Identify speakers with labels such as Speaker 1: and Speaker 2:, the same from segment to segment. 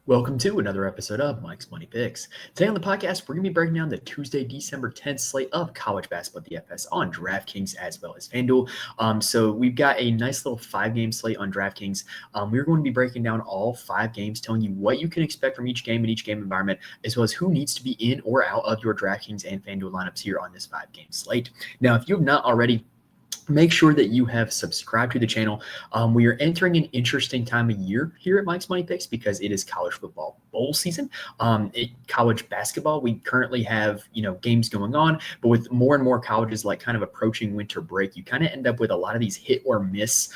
Speaker 1: Welcome to another episode of Mike's Money Picks. Today on the podcast, we're going to be breaking down the Tuesday, December 10th slate of college basketball DFS on DraftKings as well as FanDuel. So we've got a nice little 5-game slate on DraftKings. We're going to be breaking down all 5 games, telling you what you can expect from each game and each game environment, as well as who needs to be in or out of your DraftKings and FanDuel lineups here on this 5-game slate. Now, if you have not already, make sure that you have subscribed to the channel. We are entering an interesting time of year here at Mike's Money Picks because it is college football bowl season. College basketball, we currently have games going on, but with more and more colleges like kind of approaching winter break, you kind of end up with a lot of these hit or miss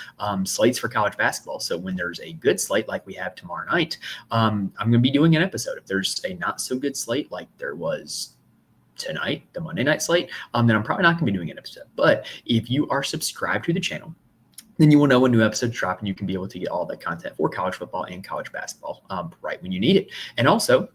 Speaker 1: slates for college basketball. So when there's a good slate like we have tomorrow night, I'm going to be doing an episode. If there's a not so good slate like there was tonight, the Monday night slate, then I'm probably not going to be doing an episode. But if you are subscribed to the channel, then you will know when new episodes drop and you can be able to get all the content for college football and college basketball right when you need it. And also,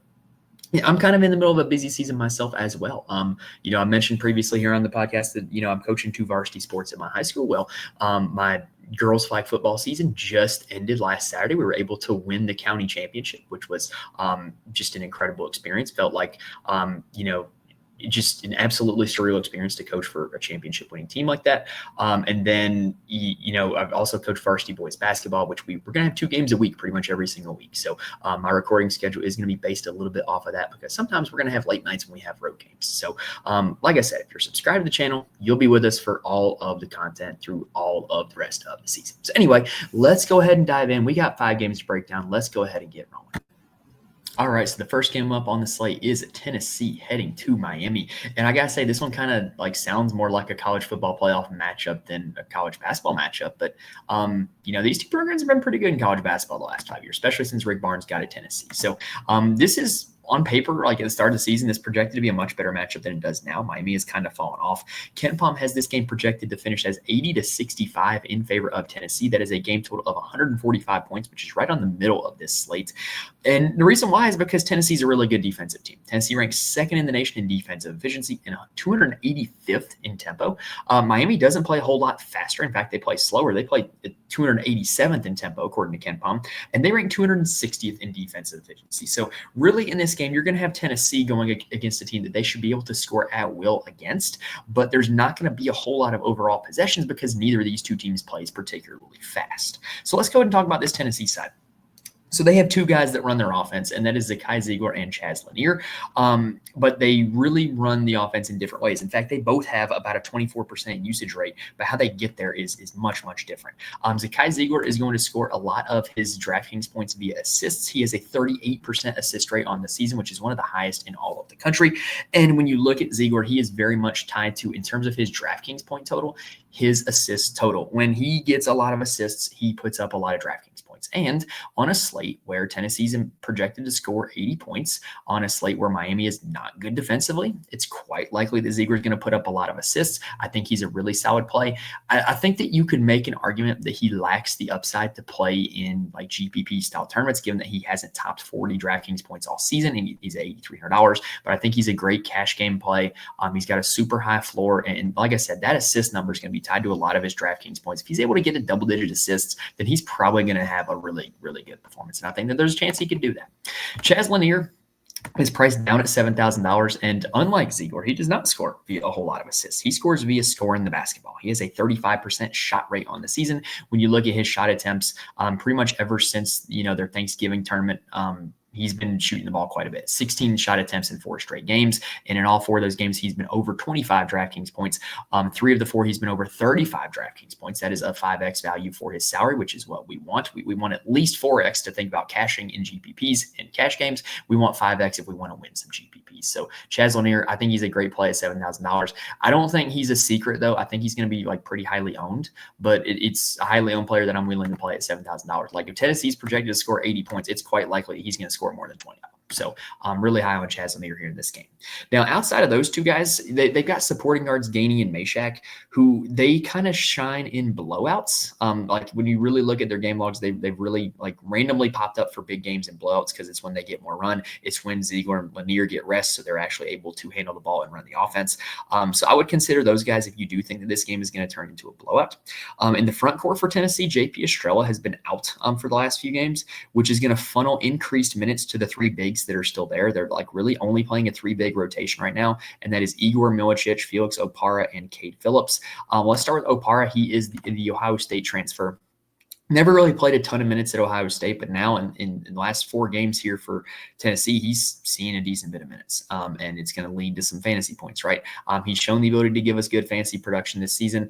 Speaker 1: I'm kind of in the middle of a busy season myself as well. I mentioned previously here on the podcast that, I'm coaching 2 varsity sports at my high school. Well, my girls flag football season just ended last Saturday. We were able to win the county championship, which was just an incredible experience. Felt like, just an absolutely surreal experience to coach for a championship winning team like that. And then, I've also coached varsity boys basketball, which we're going to have 2 games a week, pretty much every single week. So my recording schedule is going to be based a little bit off of that because sometimes we're going to have late nights when we have road games. So like I said, if you're subscribed to the channel, you'll be with us for all of the content through all of the rest of the season. So anyway, let's go ahead and dive in. We got 5 games to break down. Let's go ahead and get rolling. All right, so the first game up on the slate is Tennessee heading to Miami. And I got to say, this one kind of sounds more like a college football playoff matchup than a college basketball matchup. But, these 2 programs have been pretty good in college basketball the last 5 years, especially since Rick Barnes got at Tennessee. So this is, on paper, at the start of the season, is projected to be a much better matchup than it does now. Miami has kind of fallen off. KenPom has this game projected to finish as 80-65 in favor of Tennessee. That is a game total of 145 points, which is right on the middle of this slate. And the reason why is because Tennessee is a really good defensive team. Tennessee ranks 2nd in the nation in defensive efficiency and 285th in tempo. Miami doesn't play a whole lot faster. In fact, they play slower. They play 287th in tempo, according to KenPom, and they rank 260th in defensive efficiency. So really in this game, you're going to have Tennessee going against a team that they should be able to score at will against, but there's not going to be a whole lot of overall possessions because neither of these 2 teams plays particularly fast. So let's go ahead and talk about this Tennessee side. So they have 2 guys that run their offense, and that is Zakai Ziegler and Chaz Lanier. But they really run the offense in different ways. In fact, they both have about a 24% usage rate, but how they get there is much, much different. Zakai Ziegler is going to score a lot of his DraftKings points via assists. He has a 38% assist rate on the season, which is one of the highest in all of the country. And when you look at Ziegler, he is very much tied to, in terms of his DraftKings point total, his assist total. When he gets a lot of assists, he puts up a lot of DraftKings points. And on a slate where Tennessee's projected to score 80 points, on a slate where Miami is not good defensively, it's quite likely that Ziegler is going to put up a lot of assists. I think he's a really solid play. I think that you could make an argument that he lacks the upside to play in GPP style tournaments, given that he hasn't topped 40 DraftKings points all season, and he's at $8,300. But I think he's a great cash game play. He's got a super high floor, and like I said, that assist number is going to be tied to a lot of his DraftKings points. If he's able to get a double-digit assists, then he's probably going to have a really, really good performance. And I think that there's a chance he could do that. Chaz Lanier is priced down at $7,000, and unlike Ziegler, he does not score via a whole lot of assists. He scores via scoring the basketball. He has a 35% shot rate on the season. When you look at his shot attempts, pretty much ever since their Thanksgiving tournament, he's been shooting the ball quite a bit. 16 shot attempts in 4 straight games. And in all 4 of those games, he's been over 25 DraftKings points. 3 of the 4, he's been over 35 DraftKings points. That is a 5X value for his salary, which is what we want. We want at least 4X to think about cashing in GPPs in cash games. We want 5X if we want to win some GPPs. So Chaz Lanier, I think he's a great play at $7,000. I don't think he's a secret, though. I think he's going to be pretty highly owned, but it's a highly owned player that I'm willing to play at $7,000. If Tennessee's projected to score 80 points, it's quite likely he's going to score more than 20 of them. So I'm really high on Chaz Amir here in this game. Now, outside of those two guys, they've got supporting guards Gainey and Meshack, who they kind of shine in blowouts. Like when you really look at their game logs, they've really like randomly popped up for big games and blowouts because it's when they get more run. It's when Ziegler and Lanier get rest, so they're actually able to handle the ball and run the offense. So I would consider those guys if you do think that this game is going to turn into a blowout. In the front court for Tennessee, JP Estrella has been out for the last few games, which is going to funnel increased minutes to the three bigs that are still there. They're like really only playing a three big rotation right now, and that is Igor Milicic, Felix Opara, and Cade Phillips. Let's start with Opara. He is the Ohio State transfer. Never really played a ton of minutes at Ohio State, but now in the last 4 games here for Tennessee, he's seeing a decent bit of minutes, and it's going to lead to some fantasy points, right? He's shown the ability to give us good fantasy production this season,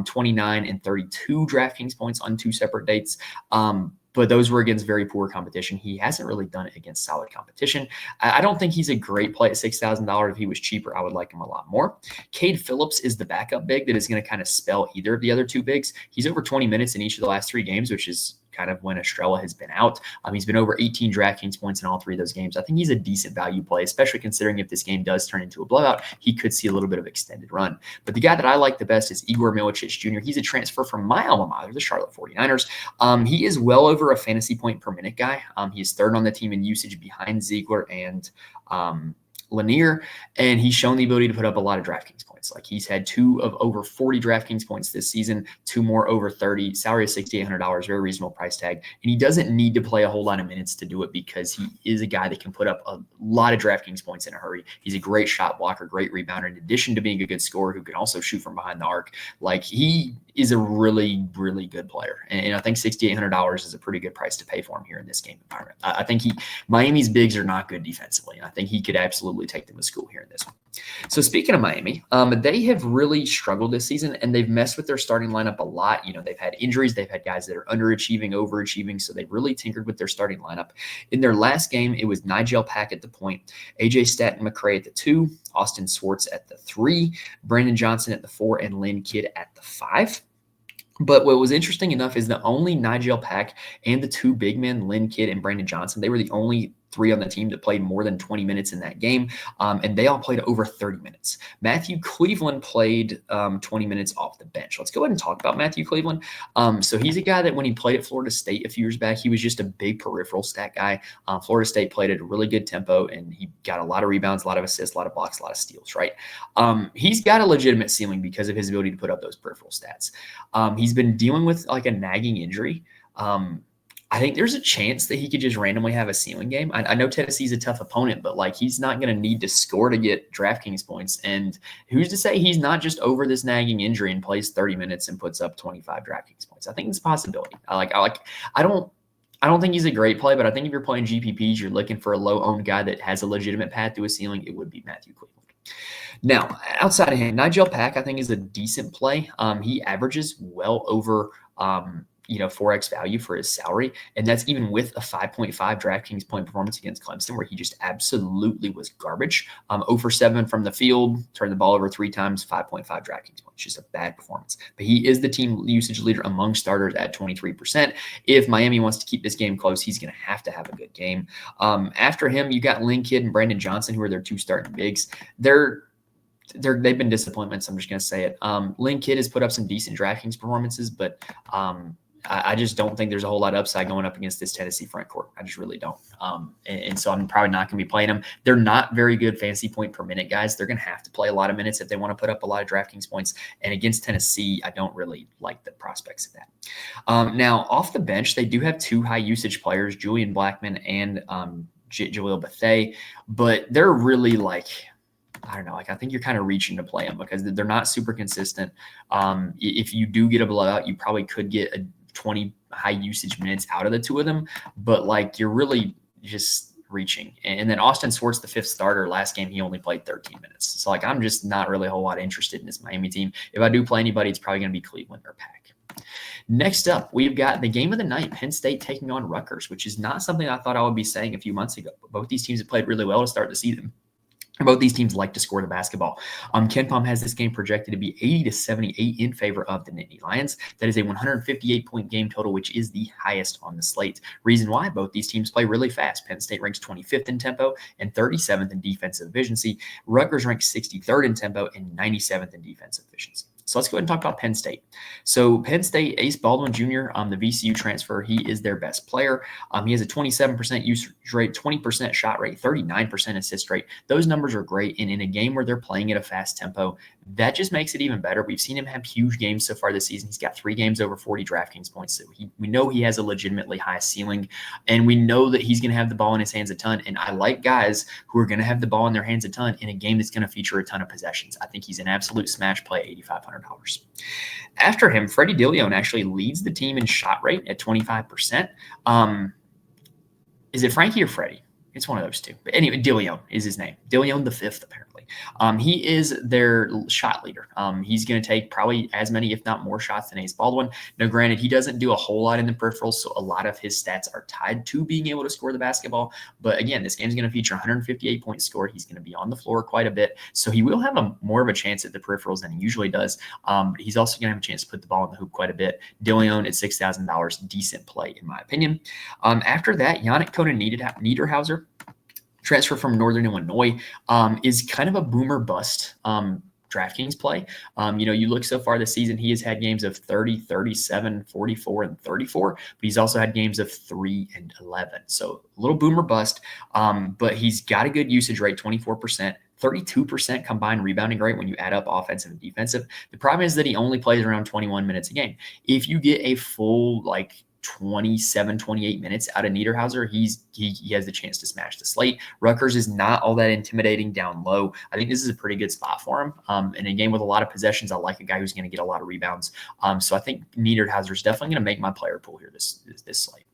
Speaker 1: 29 and 32 DraftKings points on 2 separate dates. But those were against very poor competition. He hasn't really done it against solid competition. I don't think he's a great play at $6,000. If he was cheaper, I would like him a lot more. Cade Phillips is the backup big that is going to kind of spell either of the other 2 bigs. He's over 20 minutes in each of the last 3 games, which is kind of when Estrella has been out. He's been over 18 DraftKings points in all 3 of those games. I think he's a decent value play, especially considering if this game does turn into a blowout, he could see a little bit of extended run. But the guy that I like the best is Igor Milicic Jr. He's a transfer from my alma mater, the Charlotte 49ers. He is well over a fantasy point per minute guy. He is 3rd on the team in usage behind Ziegler and Lanier, and he's shown the ability to put up a lot of DraftKings points. Like he's had 2 of over 40 DraftKings points this season, 2 more over 30, salary of $6,800, very reasonable price tag. And he doesn't need to play a whole lot of minutes to do it because he is a guy that can put up a lot of DraftKings points in a hurry. He's a great shot blocker, great rebounder, in addition to being a good scorer who can also shoot from behind the arc. Like he is a really, really good player. And I think $6,800 is a pretty good price to pay for him here in this game environment. I think Miami's bigs are not good defensively. And I think he could absolutely take them to school here in this one. So speaking of Miami, they have really struggled this season, and they've messed with their starting lineup a lot. You know, they've had injuries, they've had guys that are underachieving, overachieving, so they've really tinkered with their starting lineup. In their last game, it was Nigel Pack at the point, AJ Staten McCray at the 2, Austin Swartz at the 3, Brandon Johnson at the 4, and Lynn Kidd at the 5. But what was interesting enough is the only Nigel Pack and the 2 big men, Lynn Kidd and Brandon Johnson, they were the only 3 on the team that played more than 20 minutes in that game, and they all played over 30 minutes. Matthew Cleveland played 20 minutes off the bench. Let's go ahead and talk about Matthew Cleveland. So he's a guy that when he played at Florida State a few years back, he was just a big peripheral stat guy. Florida State played at a really good tempo, and he got a lot of rebounds, a lot of assists, a lot of blocks, a lot of steals, right? He's got a legitimate ceiling because of his ability to put up those peripheral stats. He's been dealing with like a nagging injury. I think there's a chance that he could just randomly have a ceiling game. I know Tennessee's a tough opponent, but like he's not going to need to score to get DraftKings points. And who's to say he's not just over this nagging injury and plays 30 minutes and puts up 25 DraftKings points? I think it's a possibility. I don't think he's a great play, but I think if you're playing GPPs, you're looking for a low-owned guy that has a legitimate path to a ceiling, it would be Matthew Cleveland. Now, outside of him, Nigel Pack, I think, is a decent play. He averages well over 4x value for his salary. And that's even with a 5.5 DraftKings point performance against Clemson, where he just absolutely was garbage. 0 for 7 from the field, turned the ball over 3 times, 5.5 DraftKings points. Just a bad performance. But he is the team usage leader among starters at 23%. If Miami wants to keep this game close, he's going to have a good game. After him, you got Lynn Kidd and Brandon Johnson, who are their 2 starting bigs. They've been disappointments. I'm just going to say it. Lynn Kidd has put up some decent DraftKings performances, but I just don't think there's a whole lot of upside going up against this Tennessee front court. I just really don't. And so I'm probably not going to be playing them. They're not very good fantasy point per minute guys. They're going to have to play a lot of minutes if they want to put up a lot of DraftKings points. And against Tennessee, I don't really like the prospects of that. Now, off the bench, they do have 2 high usage players, Julian Blackman and Jaleel Bethea, but they're really like – I don't know. I think you're kind of reaching to play them because they're not super consistent. If you do get a blowout, you probably could get a 20 high usage minutes out of the 2 of them, but like you're really just reaching. And then Austin Swartz, the 5th starter, last game, he only played 13 minutes. So like, I'm just not really a whole lot interested in this Miami team. If I do play anybody, it's probably going to be Cleveland or Pack. Next up, we've got the game of the night, Penn State taking on Rutgers, which is not something I thought I would be saying a few months ago. But both these teams have played really well to start the season. Both these teams like to score the basketball. Ken Palm has this game projected to be 80 to 78 in favor of the Nittany Lions. That is a 158-point game total, which is the highest on the slate. Reason why: both these teams play really fast. Penn State ranks 25th in tempo and 37th in defensive efficiency. Rutgers ranks 63rd in tempo and 97th in defensive efficiency. So let's go ahead and talk about Penn State. So Penn State, Ace Baldwin Jr., the VCU transfer, he is their best player. He has a 27% usage rate, 20% shot rate, 39% assist rate. Those numbers are great. And in a game where they're playing at a fast tempo, that just makes it even better. We've seen him have huge games so far this season. He's got 3 games over 40 DraftKings points. So we know he has a legitimately high ceiling, and we know that he's going to have the ball in his hands a ton. And I like guys who are going to have the ball in their hands a ton in a game that's going to feature a ton of possessions. I think he's an absolute smash play, $8,500. After him, Freddie DeLeon actually leads the team in shot rate at 25%. Is it Frankie or Freddie? It's one of those two. But anyway, DeLeon is his name. DeLeon the fifth, apparently. He is their shot leader. He's going to take probably as many, if not more, shots than Ace Baldwin. Now, granted, he doesn't do a whole lot in the peripherals, so a lot of his stats are tied to being able to score the basketball. But again, this game's going to feature 158-point score. He's going to be on the floor quite a bit, so he will have more of a chance at the peripherals than he usually does. But he's also going to have a chance to put the ball in the hoop quite a bit. DeLeon at $6,000, decent play in my opinion. After that, Yannick Conan Niederhauser, transfer from Northern Illinois, is kind of a boomer bust DraftKings play. You look so far this season, he has had games of 30, 37, 44, and 34, but he's also had games of 3 and 11. So a little boomer bust, but he's got a good usage rate, 24%. 32% combined rebounding rate when you add up offensive and defensive. The problem is that he only plays around 21 minutes a game. If you get a full 27, 28 minutes out of Niederhauser, he has the chance to smash the slate. Rutgers is not all that intimidating down low. I think this is a pretty good spot for him. In a game with a lot of possessions, I like a guy who's going to get a lot of rebounds. So I think Niederhauser is definitely going to make my player pool here this slate.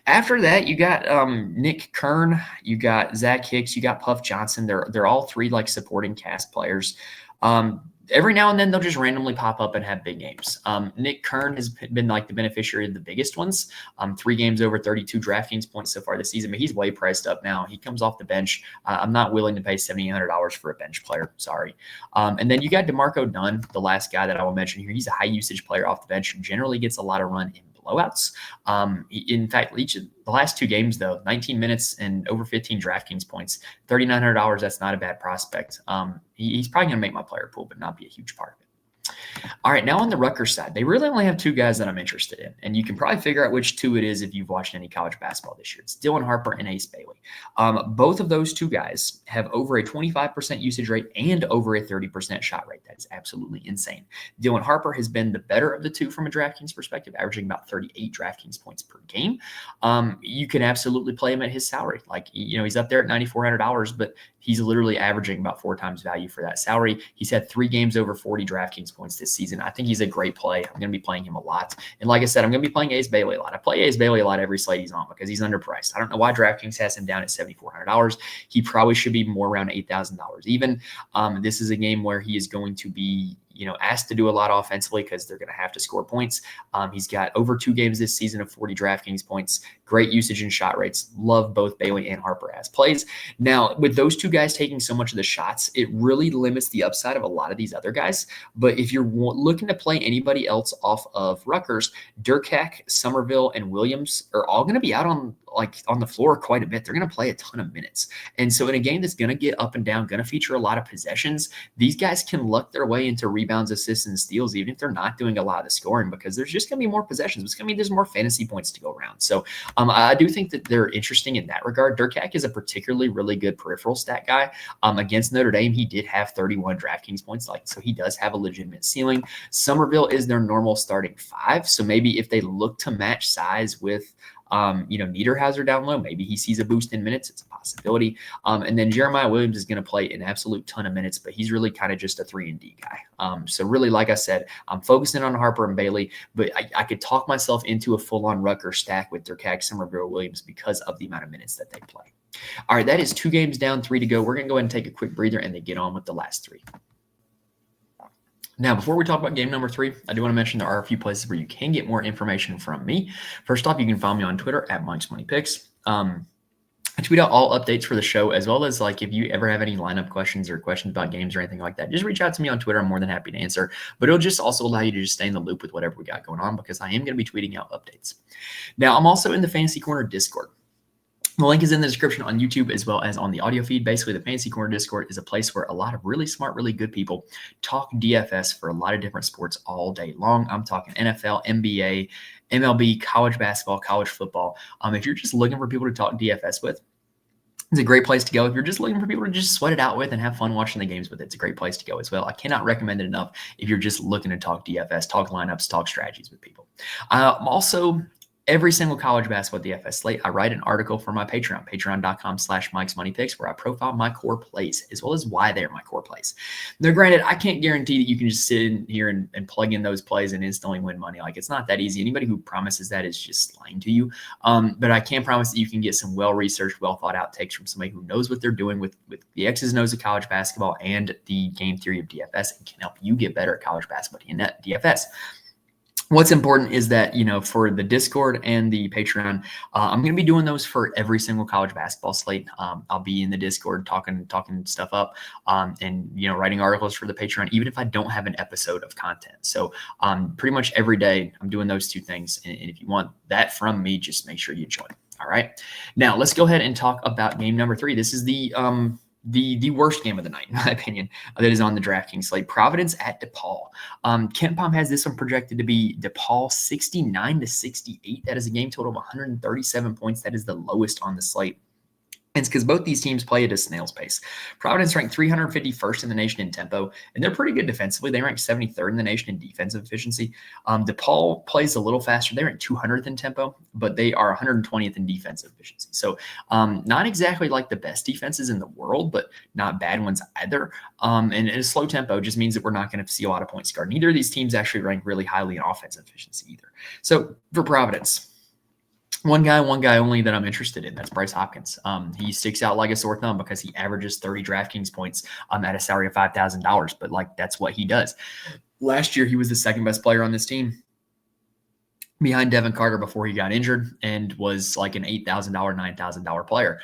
Speaker 1: After that, you got Nick Kern, you got Zach Hicks, you got Puff Johnson. They're all 3 supporting cast players. Every now and then they'll just randomly pop up and have big games. Nick Kern has been the beneficiary of the biggest ones. 3 games over 32 DraftKings points so far this season, but he's way priced up now. He comes off the bench. I'm not willing to pay $7,800 for a bench player. Sorry. And then you got DeMarco Dunn, the last guy that I will mention here. He's a high usage player off the bench who generally gets a lot of run in blowouts. In fact, each of the last 2 games, though, 19 minutes and over 15 DraftKings points, $3,900. That's not a bad prospect. He's probably going to make my player pool, but not be a huge part of it. All right, now on the Rutgers side, they really only have 2 guys that I'm interested in, and you can probably figure out which 2 it is if you've watched any college basketball this year. It's Dylan Harper and Ace Bailey. Both of those 2 guys have over a 25% usage rate and over a 30% shot rate. That is absolutely insane. Dylan Harper has been the better of the 2 from a DraftKings perspective, averaging about 38 DraftKings points per game. You can absolutely play him at his salary. He's up there at $9,400, but he's literally averaging about 4 times value for that salary. He's had 3 games over 40 DraftKings points this season. I think he's a great play. I'm going to be playing him a lot. And like I said, I'm going to be playing Ace Bailey a lot. I play Ace Bailey a lot every slate he's on because he's underpriced. I don't know why DraftKings has him down at $7,400. He probably should be more around $8,000 even. This is a game where he is going to be asked to do a lot offensively because they're going to have to score points. He's got over 2 games this season of 40 DraftKings points, great usage and shot rates. Love both Bailey and Harper as plays. Now, with those 2 guys taking so much of the shots, it really limits the upside of a lot of these other guys. But if you're looking to play anybody else off of Rutgers, Durkak, Somerville, and Williams are all going to be out on the floor quite a bit. They're going to play a ton of minutes. And so in a game that's going to get up and down, going to feature a lot of possessions, these guys can luck their way into rebounds, assists, and steals, even if they're not doing a lot of the scoring, because there's just going to be more possessions. It's going to be there's more fantasy points to go around. So I do think that they're interesting in that regard. Durkak is a particularly really good peripheral stat guy. Against Notre Dame, he did have 31 DraftKings points, so he does have a legitimate ceiling. Somerville is their normal starting 5. So maybe if they look to match size with Niederhauser down low, maybe he sees a boost in minutes. It's a possibility. And then Jeremiah Williams is going to play an absolute ton of minutes, but he's really kind of just a 3-and-D guy. So really, like I said, I'm focusing on Harper and Bailey, but I could talk myself into a full-on Rutgers stack with Durkak, Somerville, Williams because of the amount of minutes that they play. All right, that is 2 games down, 3 to go. We're going to go ahead and take a quick breather and then get on with the last 3. Now, before we talk about game number 3, I do want to mention there are a few places where you can get more information from me. First off, you can follow me on Twitter at Mike's Money Picks. I tweet out all updates for the show, as well as like if you ever have any lineup questions or questions about games or anything like that, just reach out to me on Twitter. I'm more than happy to answer. But it'll just also allow you to just stay in the loop with whatever we got going on, because I am going to be tweeting out updates. Now, I'm also in the Fantasy Corner Discord. The link is in the description on YouTube as well as on the audio feed. Basically, the Fantasy Corner Discord is a place where a lot of really smart, really good people talk DFS for a lot of different sports all day long. I'm talking NFL, NBA, MLB, college basketball, college football. If you're just looking for people to talk DFS with, it's a great place to go. If you're just looking for people to just sweat it out with and have fun watching the games with, it's a great place to go as well. I cannot recommend it enough if you're just looking to talk DFS, talk lineups, talk strategies with people. I'm also every single college basketball DFS slate, I write an article for my Patreon, patreon.com/MikesMoneyPicks, where I profile my core plays as well as why they're my core plays. Now, granted, I can't guarantee that you can just sit in here and plug in those plays and instantly win money. Like, it's not that easy. Anybody who promises that is just lying to you. But I can promise that you can get some well-researched, well-thought-out takes from somebody who knows what they're doing with the X's and O's of college basketball and the game theory of DFS, and can help you get better at college basketball DFS. What's important is that, for the Discord and the Patreon, I'm going to be doing those for every single college basketball slate. I'll be in the Discord talking stuff up, and, writing articles for the Patreon, even if I don't have an episode of content. So pretty much every day I'm doing those two things. And if you want that from me, just make sure you join. All right. Now let's go ahead and talk about game number 3. This is the worst game of the night, in my opinion, that is on the DraftKings slate. Providence at DePaul. KenPom has this one projected to be DePaul 69-68. That is a game total of 137 points. That is the lowest on the slate. It's because both these teams play at a snail's pace. Providence ranked 351st in the nation in tempo, and they're pretty good defensively. They rank 73rd in the nation in defensive efficiency. DePaul plays a little faster. They rank 200th in tempo, but they are 120th in defensive efficiency. So not exactly like the best defenses in the world, but not bad ones either. And a slow tempo just means that we're not going to see a lot of points scored. Neither of these teams actually rank really highly in offensive efficiency either. So for Providence, one guy only that I'm interested in. That's Bryce Hopkins. He sticks out like a sore thumb because he averages 30 DraftKings points at a salary of $5,000. But that's what he does. Last year, he was the second best player on this team, behind Devin Carter, before he got injured, and was like an $8,000, $9,000 player.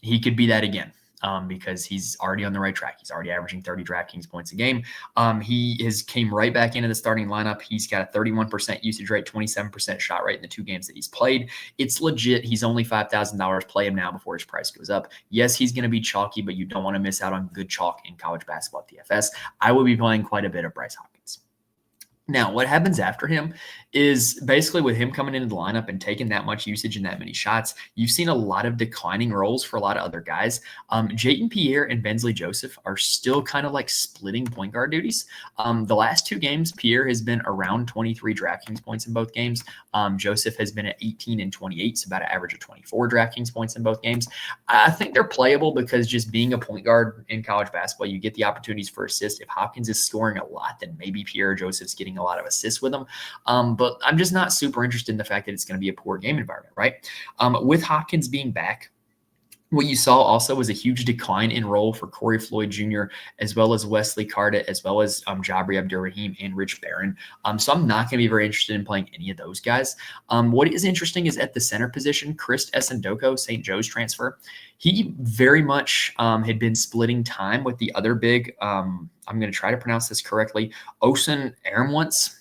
Speaker 1: He could be that again. Because he's already on the right track. He's already averaging 30 DraftKings points a game. He came right back into the starting lineup. He's got a 31% usage rate, 27% shot rate in the 2 games that he's played. It's legit. He's only $5,000. Play him now before his price goes up. Yes, he's going to be chalky, but you don't want to miss out on good chalk in college basketball DFS. I will be playing quite a bit of Bryce Hopkins. Now, what happens after him is basically with him coming into the lineup and taking that much usage and that many shots, you've seen a lot of declining roles for a lot of other guys. Jayton Pierre and Bensley Joseph are still kind of like splitting point guard duties. The last 2 games, Pierre has been around 23 DraftKings points in both games. Joseph has been at 18 and 28, so about an average of 24 DraftKings points in both games. I think they're playable because just being a point guard in college basketball, you get the opportunities for assists. If Hopkins is scoring a lot, then maybe Pierre or Joseph's getting a lot of assists with them. But I'm just not super interested in the fact that it's going to be a poor game environment, right? With Hopkins being back, what you saw also was a huge decline in role for Corey Floyd Jr., as well as Wesley Cardet, as well as Jabri Abdur-Rahim and Rich Barron. So I'm not going to be very interested in playing any of those guys. What is interesting is at the center position, Chris Esendoko, St. Joe's transfer, he very much had been splitting time with the other big, I'm going to try to pronounce this correctly, Osun Aramwants.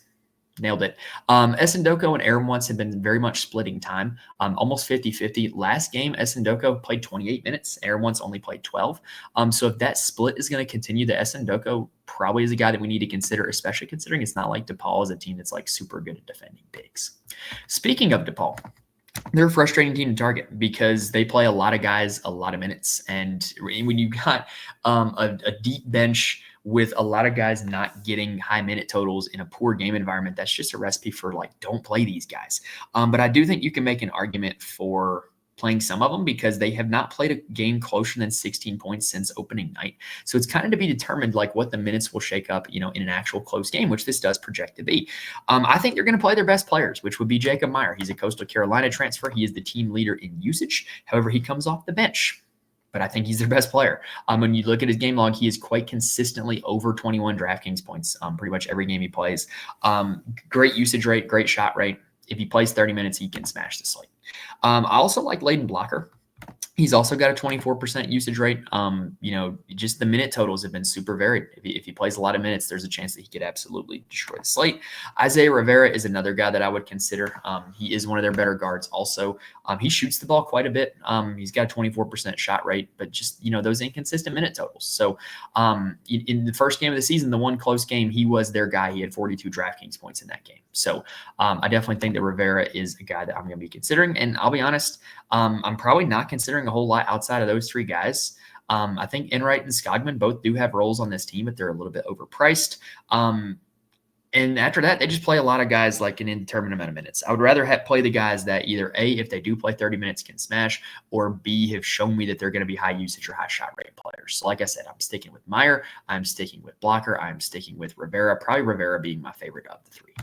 Speaker 1: Nailed it. Esendoko and Aramwants have been very much splitting time, almost 50-50. Last game, Esendoko played 28 minutes. Aramwants only played 12. So if that split is going to continue, the Esendoko probably is a guy that we need to consider, especially considering it's not like DePaul is a team that's like super good at defending bigs. Speaking of DePaul, they're a frustrating team to target because they play a lot of guys, a lot of minutes. And when you got a deep bench with a lot of guys not getting high minute totals in a poor game environment, that's just a recipe for don't play these guys. But I do think you can make an argument for playing some of them because they have not played a game closer than 16 points since opening night. So it's kind of to be determined what the minutes will shake up, in an actual close game, which this does project to be. I think they're going to play their best players, which would be Jacob Meyer. He's a Coastal Carolina transfer. He is the team leader in usage. However, he comes off the bench, but I think he's their best player. When you look at his game log, he is quite consistently over 21 DraftKings points pretty much every game he plays. Great usage rate, great shot rate. If he plays 30 minutes, he can smash the slate. I also like Layden Blocker. He's also got a 24% usage rate. Just the minute totals have been super varied. If he plays a lot of minutes, there's a chance that he could absolutely destroy the slate. Isaiah Rivera is another guy that I would consider. He is one of their better guards also. He shoots the ball quite a bit. He's got a 24% shot rate, but just, those inconsistent minute totals. So in the first game of the season, the one close game, he was their guy. He had 42 DraftKings points in that game. So I definitely think that Rivera is a guy that I'm going to be considering. And I'll be honest, I'm probably not considering a whole lot outside of those three guys. I think Enright and Skogman both do have roles on this team, but they're a little bit overpriced. And after that, they just play a lot of guys like an indeterminate amount of minutes. I would rather play the guys that either A, if they do play 30 minutes, can smash, or B, have shown me that they're going to be high usage or high shot rate players. So like I said, I'm sticking with Meyer. I'm sticking with Blocker. I'm sticking with Rivera, probably Rivera being my favorite of the three.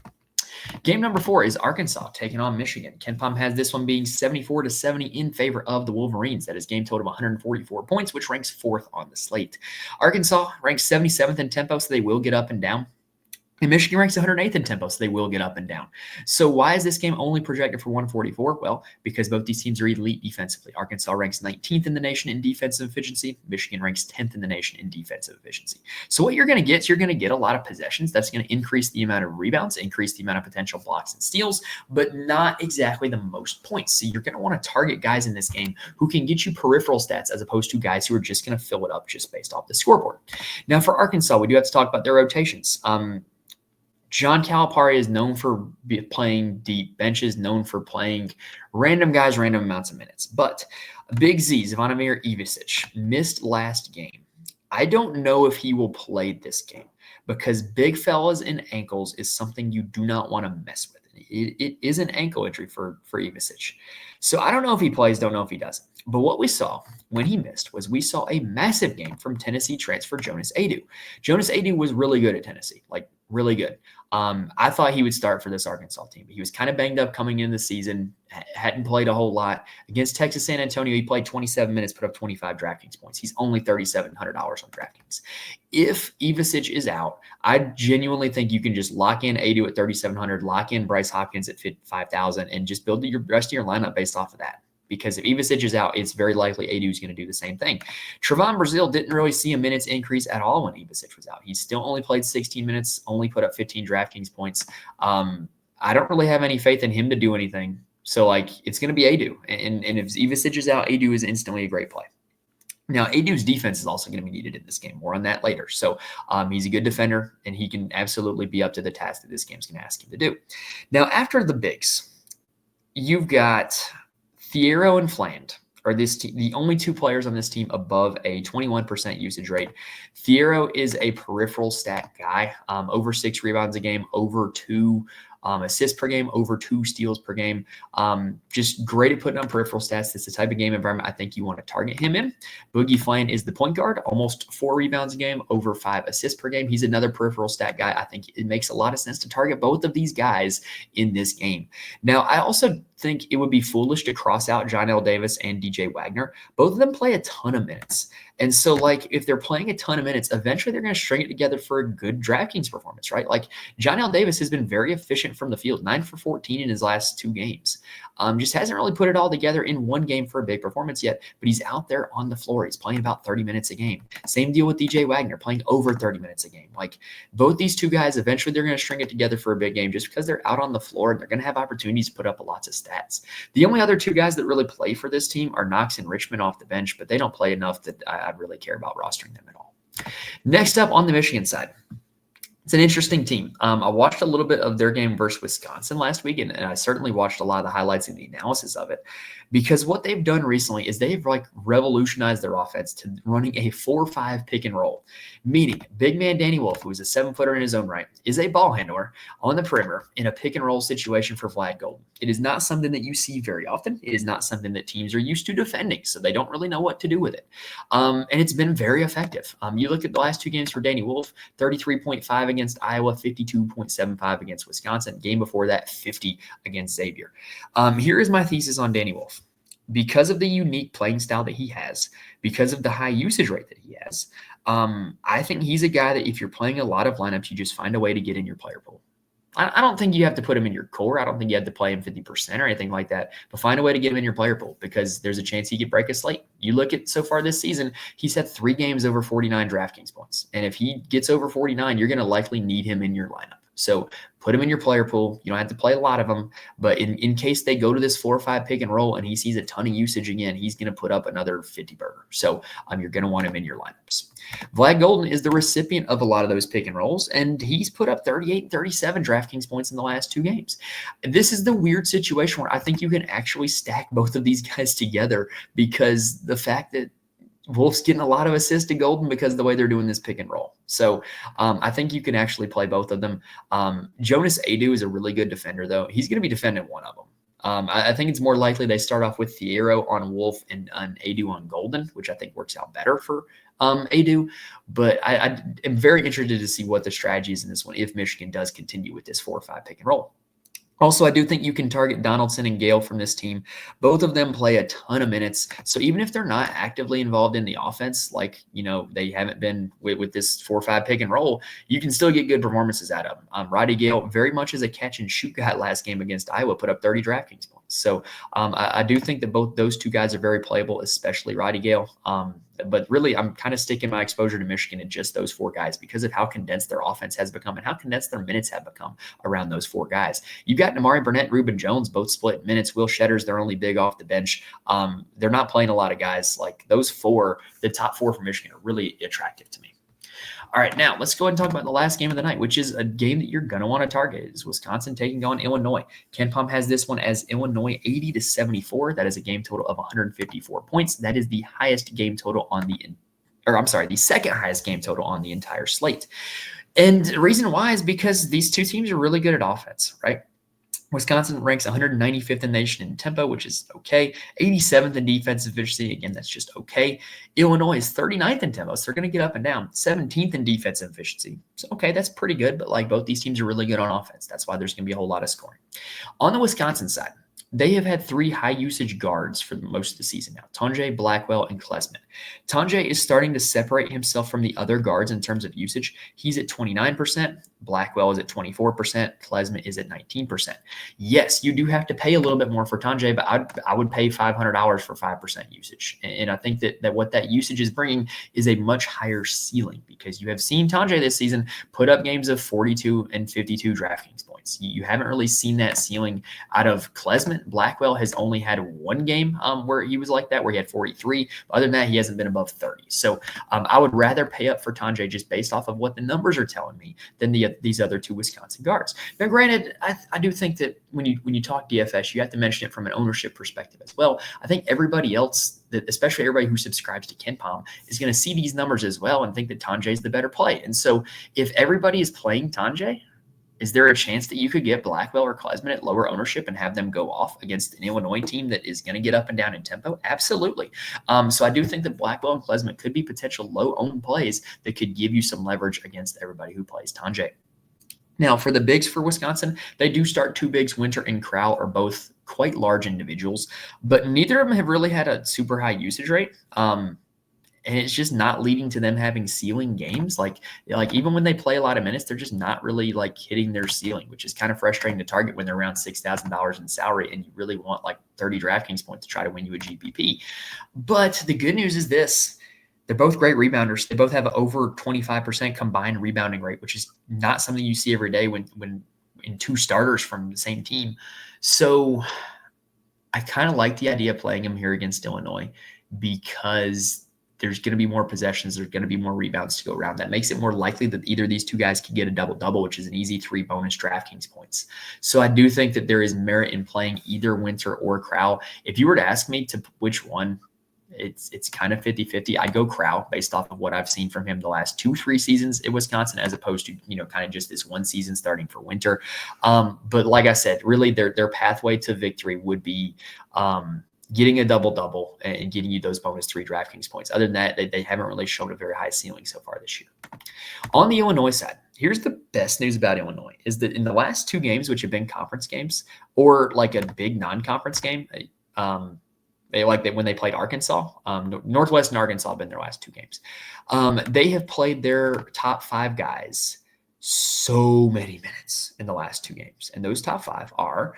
Speaker 1: Game number 4 is Arkansas taking on Michigan. KenPom has this one being 74-70 in favor of the Wolverines. That is game total of 144 points, which ranks 4th on the slate. Arkansas ranks 77th in tempo, so they will get up and down. And Michigan ranks 108th in tempo, so they will get up and down. So why is this game only projected for 144? Well, because both these teams are elite defensively. Arkansas ranks 19th in the nation in defensive efficiency. Michigan ranks 10th in the nation in defensive efficiency. So what you're going to get is you're going to get a lot of possessions. That's going to increase the amount of rebounds, increase the amount of potential blocks and steals, but not exactly the most points. So you're going to want to target guys in this game who can get you peripheral stats as opposed to guys who are just going to fill it up just based off the scoreboard. Now for Arkansas, we do have to talk about their rotations. John Calipari is known for playing deep benches, known for playing random guys, random amounts of minutes. But Big Z, Zvonimir Ivisic, missed last game. I don't know if he will play this game because big fellas and ankles is something you do not want to mess with. It is an ankle injury for Ivisic. So I don't know if he plays, don't know if he doesn't. But what we saw when he missed was we saw a massive game from Tennessee transfer Jonas Adu. Jonas Adu was really good at Tennessee, like really good. I thought he would start for this Arkansas team, but he was kind of banged up coming in the season, hadn't played a whole lot. Against Texas San Antonio, he played 27 minutes, put up 25 DraftKings points. He's only $3,700 on DraftKings. If Ivisic is out, I genuinely think you can just lock in Adu at 3,700, lock in Bryce Hopkins at 5,000, and just build the rest of your lineup based off of that. Because if Ivisic is out, it's very likely Adu is going to do the same thing. Trevon Brazile didn't really see a minutes increase at all when Ivisic was out. He still only played 16 minutes, only put up 15 DraftKings points. I don't really have any faith in him to do anything. So, it's going to be Adu. And if Ivisic is out, Adu is instantly a great play. Now, Adu's defense is also going to be needed in this game. More on that later. So he's a good defender, and he can absolutely be up to the task that this game's going to ask him to do. Now, after the bigs, you've got Thiero and Fland are the only two players on this team above a 21% usage rate. Thiero is a peripheral stat guy, over 6 rebounds a game, over 2 assists per game, over 2 steals per game. Just great at putting on peripheral stats. That's the type of game environment I think you want to target him in. Boogie Fland is the point guard, almost 4 rebounds a game, over 5 assists per game. He's another peripheral stat guy. I think it makes a lot of sense to target both of these guys in this game. Now, I also think it would be foolish to cross out John L. Davis and DJ Wagner. Both of them play a ton of minutes. And so, if they're playing a ton of minutes, eventually they're going to string it together for a good DraftKings performance, right? John L. Davis has been very efficient from the field, 9 for 14 in his last 2 games. Just hasn't really put it all together in one game for a big performance yet, but he's out there on the floor. He's playing about 30 minutes a game. Same deal with DJ Wagner, playing over 30 minutes a game. Both these two guys, eventually they're going to string it together for a big game just because they're out on the floor and they're going to have opportunities to put up lots of stats. The only other 2 guys that really play for this team are Knox and Richmond off the bench, but they don't play enough that I really care about rostering them at all. Next up on the Michigan side, it's an interesting team. I watched a little bit of their game versus Wisconsin last week, and I certainly watched a lot of the highlights and the analysis of it, because what they've done recently is they've revolutionized their offense to running a 4-5 pick and roll, meaning big man Danny Wolf, who is a 7-footer in his own right, is a ball handler on the perimeter in a pick and roll situation for Vlad Golden. It is not something that you see very often. It is not something that teams are used to defending, so they don't really know what to do with it. And it's been very effective. You look at the last 2 games for Danny Wolf, 33.5 against Iowa, 52.75 against Wisconsin. Game before that, 50 against Xavier. Here is my thesis on Danny Wolf. Because of the unique playing style that he has, because of the high usage rate that he has, I think he's a guy that if you're playing a lot of lineups, you just find a way to get in your player pool. I don't think you have to put him in your core. I don't think you have to play him 50% or anything like that, but find a way to get him in your player pool because there's a chance he could break a slate. You look at so far this season, he's had 3 games over 49 DraftKings points. And if he gets over 49, you're going to likely need him in your lineup. So put him in your player pool. You don't have to play a lot of them, but in case they go to this 4 or 5 pick and roll and he sees a ton of usage again, he's going to put up another 50 burger. So you're going to want him in your lineups. Vlad Golden is the recipient of a lot of those pick and rolls, and he's put up 38 and 37 DraftKings points in the last 2 games. This is the weird situation where I think you can actually stack both of these guys together because the fact that Wolf's getting a lot of assists to Golden because of the way they're doing this pick and roll. So I think you can actually play both of them. Jonas Adu is a really good defender, though. He's going to be defending one of them. I think it's more likely they start off with Thiero on Wolf and Adu on Golden, which I think works out better for Adu. But I am very interested to see what the strategy is in this one if Michigan does continue with this 4 or 5 pick and roll. Also, I do think you can target Donaldson and Gale from this team. Both of them play a ton of minutes. So even if they're not actively involved in the offense, like, they haven't been with this 4 or 5 pick and roll, you can still get good performances out of them. Roddy Gale, very much as a catch and shoot guy last game against Iowa, put up 30 DraftKings points. So I do think that both those 2 guys are very playable, especially Roddy Gale. But really, I'm kind of sticking my exposure to Michigan in just those 4 guys because of how condensed their offense has become and how condensed their minutes have become around those 4 guys. You've got Namari Burnett, Reuben Jones, both split minutes. Will Shedders, they're only big off the bench. They're not playing a lot of guys. Like those 4, the top 4 for Michigan are really attractive to me. All right, now let's go ahead and talk about the last game of the night, which is a game that you're going to want to target. It's Wisconsin taking on Illinois. KenPom has this one as Illinois 80-74. That is a game total of 154 points. That is the highest game total on the second highest game total on the entire slate. And the reason why is because these 2 teams are really good at offense, right? Wisconsin ranks 195th in the nation in tempo, which is okay. 87th in defensive efficiency. Again, that's just okay. Illinois is 39th in tempo, so they're going to get up and down. 17th in defensive efficiency. So, okay, that's pretty good, but both these teams are really good on offense. That's why there's going to be a whole lot of scoring. On the Wisconsin side, they have had 3 high-usage guards for most of the season now, Tonje, Blackwell, and Klesmit. Tonje is starting to separate himself from the other guards in terms of usage. He's at 29%. Blackwell is at 24%. Klesmit is at 19%. Yes, you do have to pay a little bit more for Tonje, but I would pay $500 for 5% usage. And I think that what that usage is bringing is a much higher ceiling because you have seen Tonje this season put up games of 42 and 52 DraftKings points. You haven't really seen that ceiling out of Klesmit. Blackwell has only had 1 game where he was like that, where he had 43. But other than that, he hasn't been above 30. So I would rather pay up for Tonje just based off of what the numbers are telling me than these other 2 Wisconsin guards. Now, granted, I do think that when you talk DFS, you have to mention it from an ownership perspective as well. I think everybody else, especially everybody who subscribes to KenPom, is going to see these numbers as well and think that Tonje is the better play. And so if everybody is playing Tonje, is there a chance that you could get Blackwell or Klesmit at lower ownership and have them go off against an Illinois team that is going to get up and down in tempo? Absolutely. So I do think that Blackwell and Klesmit could be potential low-owned plays that could give you some leverage against everybody who plays Tonje. Now, for the bigs for Wisconsin, they do start 2 bigs. Winter and Crowell are both quite large individuals, but neither of them have really had a super high usage rate. And it's just not leading to them having ceiling games. Like even when they play a lot of minutes, they're just not really hitting their ceiling, which is kind of frustrating to target when they're around $6,000 in salary and you really want 30 DraftKings points to try to win you a GPP. But the good news is this. They're both great rebounders. They both have over 25% combined rebounding rate, which is not something you see every day when in 2 starters from the same team. So I kind of like the idea of playing them here against Illinois because there's going to be more possessions. There's going to be more rebounds to go around. That makes it more likely that either of these 2 guys could get a double-double, which is an easy 3 bonus DraftKings points. So I do think that there is merit in playing either Winter or Crowell. If you were to ask me to which one, it's kind of 50-50. I go Crowell based off of what I've seen from him the last 2-3 seasons at Wisconsin, as opposed to, kind of just this 1 season starting for Winter. But like I said, really their pathway to victory would be getting a double-double and getting you those bonus 3 DraftKings points. Other than that, they haven't really shown a very high ceiling so far this year. On the Illinois side, here's the best news about Illinois is that in the last 2 games, which have been conference games or a big non-conference game, when they played Arkansas, Northwest and Arkansas have been their last 2 games. They have played their top 5 guys so many minutes in the last 2 games. And those top 5 are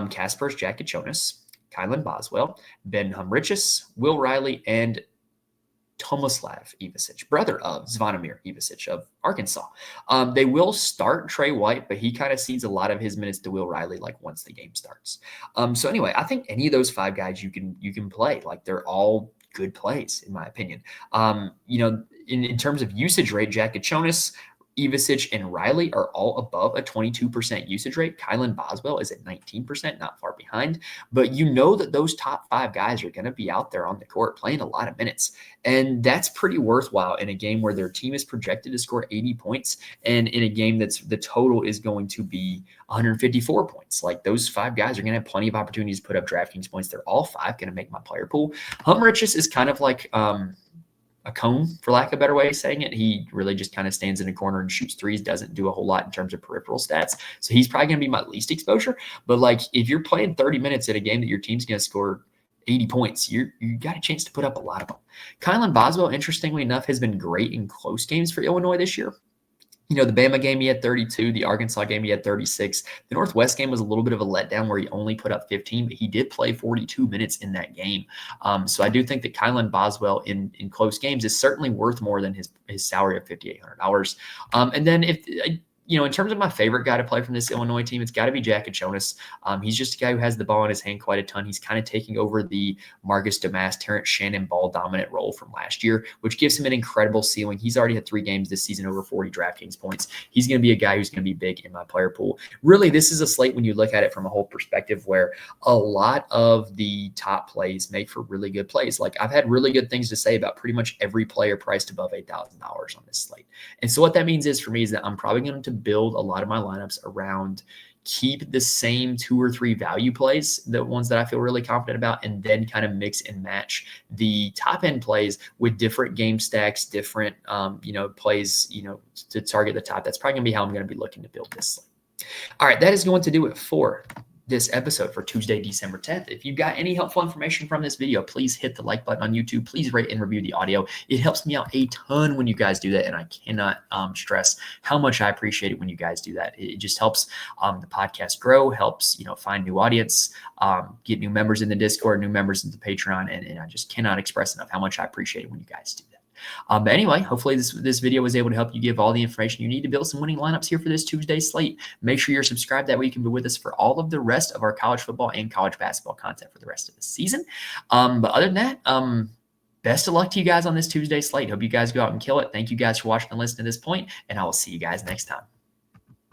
Speaker 1: Kasper's Jakachonis, Kylan Boswell, Ben Humrichis, Will Riley, and Tomislav Ivicic, brother of Zvonimir Ivicic of Arkansas. They will start Trey White, but he kind of cedes a lot of his minutes to Will Riley, like once the game starts. So anyway, I think any of those 5 guys you can play. Like they're all good plays, in my opinion. In terms of usage rate, Jakachonis, Ivicic, and Riley are all above a 22% usage rate. Kylan Boswell is at 19%, not far behind. But you know that those top 5 guys are going to be out there on the court playing a lot of minutes. And that's pretty worthwhile in a game where their team is projected to score 80 points and in a game that's the total is going to be 154 points. Like those 5 guys are going to have plenty of opportunities to put up DraftKings points. They're all 5 going to make my player pool. Humrichis is kind of like a cone, for lack of a better way of saying it. He really just kind of stands in a corner and shoots threes, doesn't do a whole lot in terms of peripheral stats. So he's probably going to be my least exposure. But like if you're playing 30 minutes at a game that your team's going to score 80 points, you got a chance to put up a lot of them. Kylan Boswell, interestingly enough, has been great in close games for Illinois this year. The Bama game, he had 32. The Arkansas game, he had 36. The Northwest game was a little bit of a letdown where he only put up 15, but he did play 42 minutes in that game. So I do think that Kylan Boswell in close games is certainly worth more than his salary of $5,800. And then in terms of my favorite guy to play from this Illinois team, it's got to be Jakachonis. He's just a guy who has the ball in his hand quite a ton. He's kind of taking over the Marcus Damas, Terrence Shannon ball dominant role from last year, which gives him an incredible ceiling. He's already had 3 games this season over 40 DraftKings points. He's going to be a guy who's going to be big in my player pool. Really, this is a slate when you look at it from a whole perspective where a lot of the top plays make for really good plays. Like I've had really good things to say about pretty much every player priced above $8,000 on this slate. And so what that means is for me is that I'm probably going to build a lot of my lineups around keep the same 2 or 3 value plays, the ones that I feel really confident about, and then kind of mix and match the top end plays with different game stacks, different, plays, to target the top. That's probably gonna be how I'm going to be looking to build this slate. All right, that is going to do it for this episode for Tuesday, December 10th. If you got any helpful information from this video, please hit the like button on YouTube. Please rate and review the audio. It helps me out a ton when you guys do that, and I cannot stress how much I appreciate it when you guys do that. It just helps the podcast grow, helps find new audience, get new members in the Discord, new members into Patreon, and I just cannot express enough how much I appreciate it when you guys do that. But anyway, hopefully this video was able to help you give all the information you need to build some winning lineups here for this Tuesday slate. Make sure you're subscribed. That way you can be with us for all of the rest of our college football and college basketball content for the rest of the season. But other than that, best of luck to you guys on this Tuesday slate. Hope you guys go out and kill it. Thank you guys for watching and listening to this point, and I will see you guys next time.